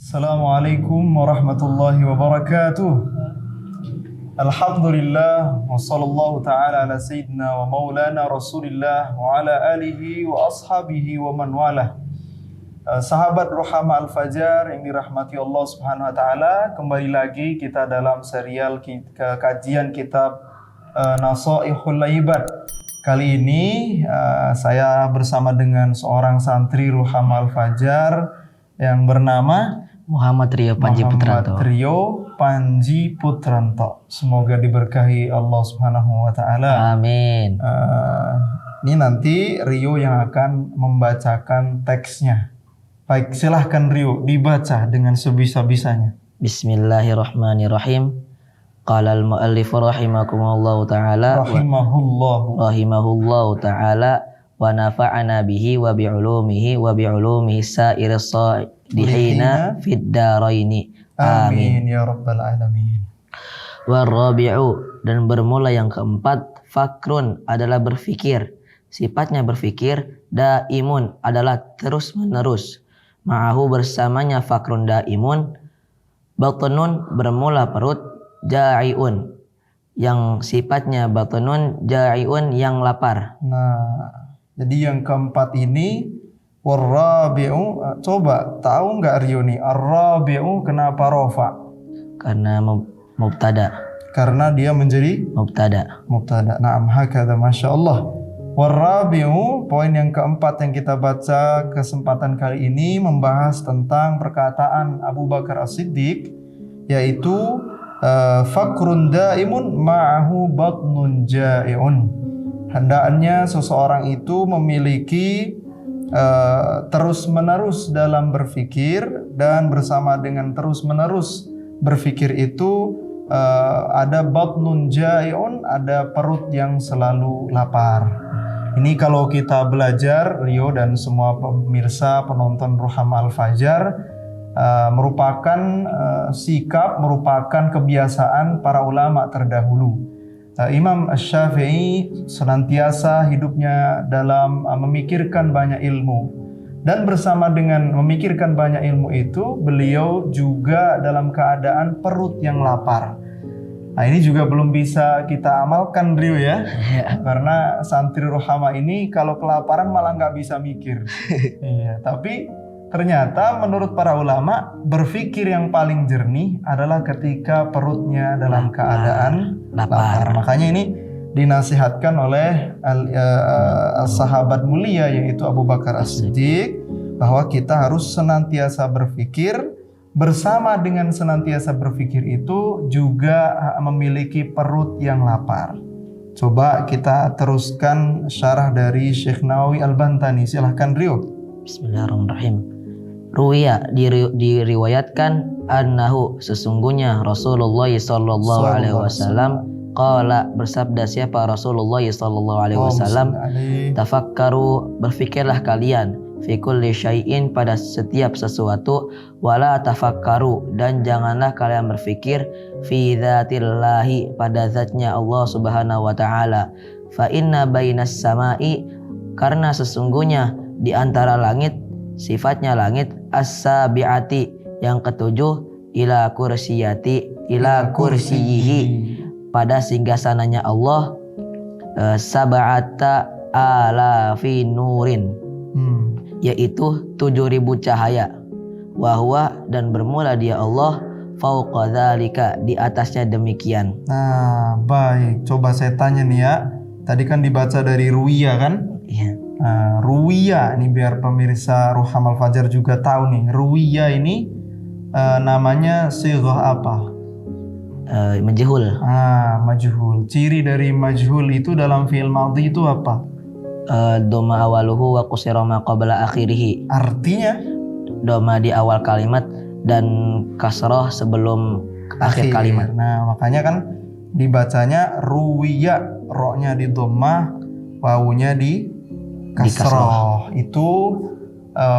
Assalamualaikum warahmatullahi wabarakatuh. Alhamdulillah wa sallallahu ta'ala ala sayyidina wa maulana Rasulillah wa ala alihi wa ashabihi wa man walah. Sahabat Ruhama Al-Fajar yang dirahmati Allah Subhanahu wa taala, kembali lagi kita dalam serial kajian kitab Nasaihul Ibad. Kali ini saya bersama dengan seorang santri Ruhama Al-Fajar yang bernama Muhammad Rio Panji Putranto. Muhammad Rio Panji Putranto. Semoga diberkahi Allah Subhanahu wa taala. Amin. Ini nanti Rio yang akan membacakan teksnya. Baik, silahkan Rio dibaca dengan sebisa-bisanya. Bismillahirrahmanirrahim. Qala al-muallif rahimakumullahu taala rahimahullahu taala wa nafa'ana bihi wa bi'ulumihi wa bi'ulumihi sa'iris salihina fid daraini. Amin ya rabbal alamin. Warabi'u, dan bermula yang keempat, fakrun adalah berfikir. Sifatnya berfikir. Daimun adalah terus menerus. Ma'ahu bersamanya fakrun daimun. Batunun bermula perut. Ja'iun yang sifatnya batunun. Ja'iun yang lapar. Nah, jadi yang keempat ini warrabi'u, coba tahu nggak Rio nih arrabi'u kenapa rofa? Karena mubtada. Karena dia menjadi Mubtada. Naam, hakadha, masya Allah. Warrabi'u, poin yang keempat yang kita baca kesempatan kali ini membahas tentang perkataan Abu Bakar As-Siddiq, yaitu fakrun daimun ma'ahu batnun ja'iun. Hendaknya seseorang itu memiliki terus-menerus dalam berfikir, dan bersama dengan terus-menerus berfikir itu ada batnun ja'iun, ada perut yang selalu lapar. Ini kalau kita belajar, Rio dan semua pemirsa penonton Ruhama Al-Fajar, merupakan sikap, merupakan kebiasaan para ulama terdahulu. Imam Asy-Syafi'i senantiasa hidupnya dalam memikirkan banyak ilmu, dan bersama dengan memikirkan banyak ilmu itu beliau juga dalam keadaan perut yang lapar. Nah, ini juga belum bisa kita amalkan, Rio ya, karena santri Ruhama ini kalau kelaparan malah nggak bisa mikir. Iya, tapi ternyata menurut para ulama, berpikir yang paling jernih adalah ketika perutnya dalam keadaan lapar. Makanya ini dinasihatkan oleh sahabat mulia yaitu Abu Bakar As-Siddiq, bahwa kita harus senantiasa berpikir. Bersama dengan senantiasa berpikir itu juga memiliki perut yang lapar. Coba kita teruskan syarah dari Syekh Nawawi Al-Bantani. Silahkan Rio. Bismillahirrahmanirrahim. Ruwiya, diriwayatkan, annahu, sesungguhnya Rasulullah sallallahu alaihi wasallam qala, bersabda siapa Rasulullah sallallahu alaihi wasallam, tafakkaru, berfikirlah kalian, fi kulli syai'in, pada setiap sesuatu, wala tafakkaru, dan janganlah kalian berfikir, fi dzatillahi, pada zatnya Allah Subhanahu wa taala, fa inna bainas samai, karena sesungguhnya di antara langit, sifatnya langit, as-sabi'ati, yang ketujuh, ila kursiyihi, pada singgasananya Allah, sab'ata alafi nurin, yaitu 7.000 cahaya. Wahwa, dan bermula dia Allah, fauqa dzalika, di atasnya demikian. Nah, baik, coba saya tanya nih ya, tadi kan dibaca dari Ruwiya kan? Iya. Nah, Ruwiya ini biar pemirsa Ruhama Al-Fajar juga tahu nih, Ruwiya ini namanya sighah apa? Majhul. Majhul. Ciri dari majhul itu dalam fi'il madhi itu apa? Doma awaluhu wa qusira ma qabla akhirih. Artinya doma di awal kalimat dan kasroh sebelum akhir kalimat. Nah, makanya kan dibacanya Ruwiya, ro-nya di dhammah, wawunya di kasroh. Itu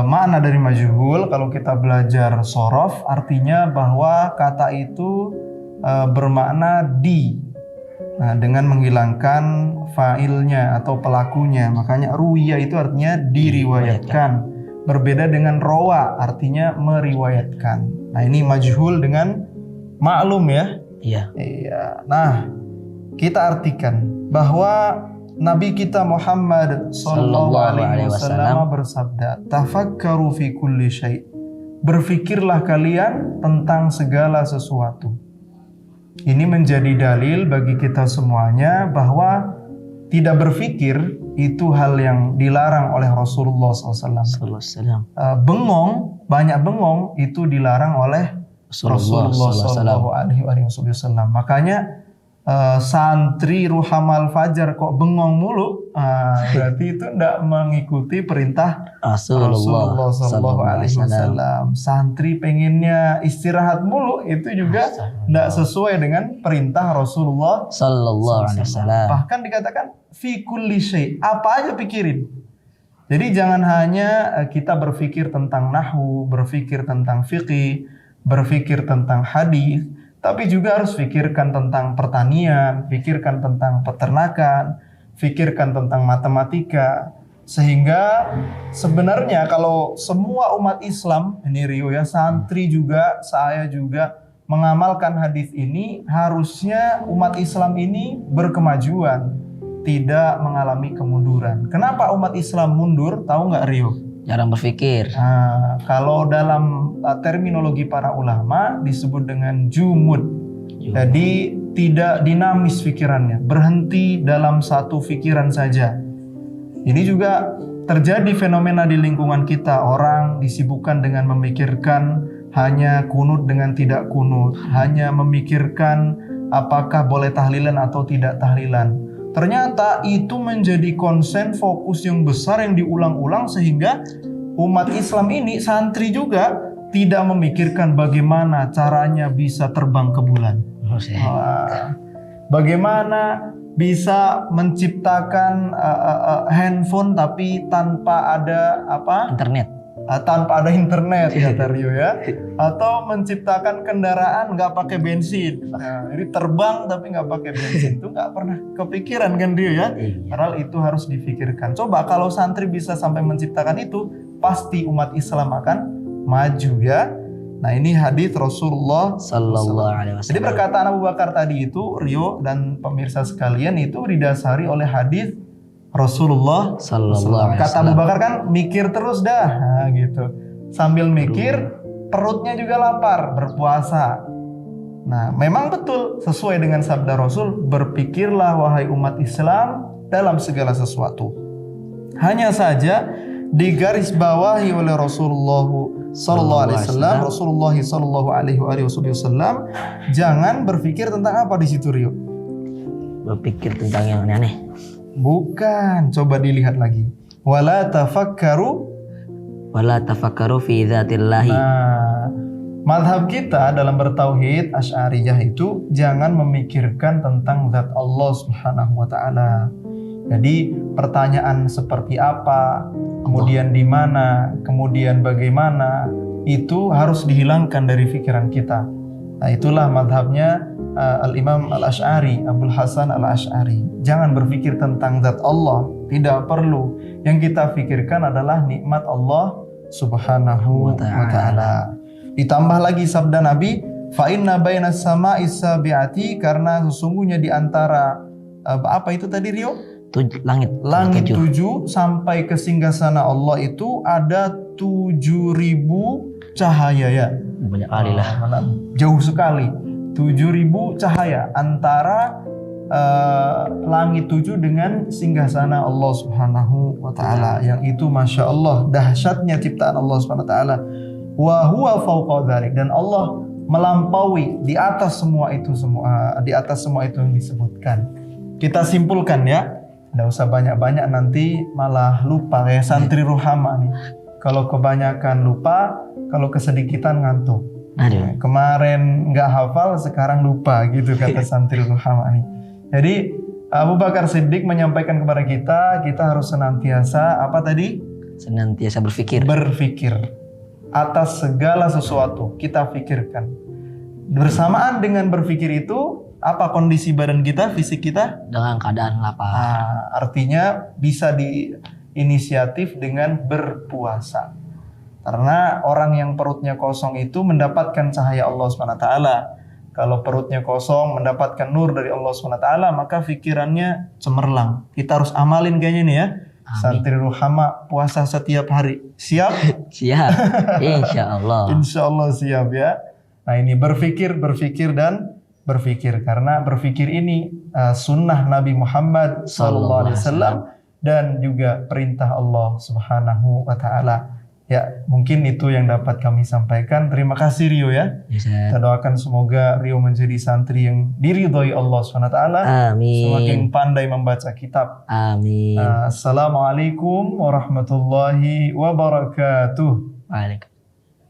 makna dari majhul kalau kita belajar shorof, artinya bahwa kata itu bermakna di. Nah, dengan menghilangkan fa'ilnya atau pelakunya, makanya ruwiya itu artinya diriwayatkan. berbeda dengan rawa, artinya meriwayatkan. Nah, ini majhul dengan maklum ya. Iya. Iya. Nah, kita artikan bahwa Nabi kita Muhammad sallallahu alaihi wasallam bersabda, "Tafakkaru fi kulli syai'." Berfikirlah kalian tentang segala sesuatu. Ini menjadi dalil bagi kita semuanya bahwa tidak berfikir itu hal yang dilarang oleh Rasulullah SAW. Bengong, banyak bengong itu dilarang oleh Rasulullah SAW. Makanya santri Ruhamal Fajar kok bengong mulu, berarti itu tidak mengikuti perintah Rasulullah SAW. Santri pengennya istirahat mulu, itu juga tidak sesuai dengan perintah Rasulullah SAW. Bahkan dikatakan fi kulli syai', apa aja pikirin. Jadi jangan hanya kita berpikir tentang nahwu, berpikir tentang fikih, berpikir tentang hadis, tapi juga harus pikirkan tentang pertanian, pikirkan tentang peternakan, pikirkan tentang matematika. Sehingga sebenarnya kalau semua umat Islam, ini Rio ya, santri juga, saya juga mengamalkan hadis ini, harusnya umat Islam ini berkemajuan, tidak mengalami kemunduran. Kenapa umat Islam mundur? Tahu nggak Rio? Jarang berpikir. Kalau dalam terminologi para ulama disebut dengan jumud. Jadi tidak dinamis pikirannya, berhenti dalam satu pikiran saja. Ini juga terjadi fenomena di lingkungan kita. Orang disibukkan dengan memikirkan hanya kunut dengan tidak kunut, hanya memikirkan apakah boleh tahlilan atau tidak tahlilan. Ternyata itu menjadi konsen fokus yang besar yang diulang-ulang, sehingga umat Islam ini, santri juga, tidak memikirkan bagaimana caranya bisa terbang ke bulan. Bagaimana bisa menciptakan handphone tapi tanpa ada internet. Tanpa ada internet ya Rio ya, atau menciptakan kendaraan nggak pakai bensin. Jadi terbang tapi nggak pakai bensin, itu nggak pernah kepikiran kan Rio ya. Padahal itu harus difikirkan. Coba kalau santri bisa sampai menciptakan itu, pasti umat Islam akan maju ya. Nah, ini hadis Rasulullah sallallahu alaihi wasallam. Jadi perkataan Abu Bakar tadi itu, Rio dan pemirsa sekalian, itu didasari oleh hadis Rasulullah sallallahu alaihi wasallam. Kata Abu Bakar kan, mikir terus dah, gitu. Sambil mikir, perutnya juga lapar, berpuasa. Nah, memang betul sesuai dengan sabda Rasul, berpikirlah wahai umat Islam dalam segala sesuatu. Hanya saja digarisbawahi oleh Rasulullah sallallahu alaihi wasallam, Rasulullah sallallahu alaihi wasallam, jangan berpikir tentang apa di situ Rio? Berpikir tentang yang aneh-aneh. Bukan, coba dilihat lagi. Wala tafakkaru fi dzatillahi. Nah, mazhab kita dalam bertauhid Asy'ariyah itu jangan memikirkan tentang zat Allah Subhanahu wa taala. Jadi pertanyaan seperti apa, kemudian di mana, kemudian bagaimana, itu harus dihilangkan dari pikiran kita. Nah, itulah mazhabnya Al-Imam Al-Asy'ari, Abul Hasan Al-Asy'ari. Jangan berpikir tentang zat Allah, tidak perlu. Yang kita pikirkan adalah nikmat Allah Subhanahu wa ta'ala. Ditambah lagi sabda Nabi, fa inna bainas sama'i sabi'ati, karena sesungguhnya di antara apa itu tadi Rio? Langit 7 sampai ke singgasana Allah itu ada 7.000 cahaya ya. Banyak kali lah. Jauh sekali. 7.000 cahaya antara langit 7 dengan singgasana Allah Subhanahu wa taala, yang itu Masya Allah dahsyatnya ciptaan Allah Subhanahu wa taala. Wa huwa fawqa dzalik, dan Allah melampaui di atas semua itu yang disebutkan. Kita simpulkan ya, nggak usah banyak-banyak nanti malah lupa kayak santri Ruhama nih. Kalau kebanyakan lupa, kalau kesedikitan ngantuk. Aduh. Kemarin nggak hafal, sekarang lupa gitu kata santri Ruhama nih. Jadi Abu Bakar Siddiq menyampaikan kepada kita harus senantiasa apa tadi? Senantiasa berpikir. Berpikir atas segala sesuatu kita pikirkan. Bersamaan dengan berpikir itu, apa kondisi badan kita, fisik kita? Dalam keadaan lapar. Artinya bisa diinisiatif dengan berpuasa. Karena orang yang perutnya kosong itu mendapatkan cahaya Allah SWT. Kalau perutnya kosong mendapatkan nur dari Allah SWT, maka pikirannya cemerlang. Kita harus amalin kayaknya nih ya. Santri Ruhama puasa setiap hari. Siap? Siap. Insya Allah. Insya Allah siap ya. Nah ini berpikir dan berpikir. Karena berpikir ini sunnah Nabi Muhammad SAW dan juga perintah Allah Subhanahu wa Ta'ala. Ya, mungkin itu yang dapat kami sampaikan. Terima kasih Rio ya. Kita doakan semoga Rio menjadi santri yang diridhoi Allah SWT. Amin. Semakin pandai membaca kitab. Amin. Assalamualaikum warahmatullahi wabarakatuh. Waalaikumsalam.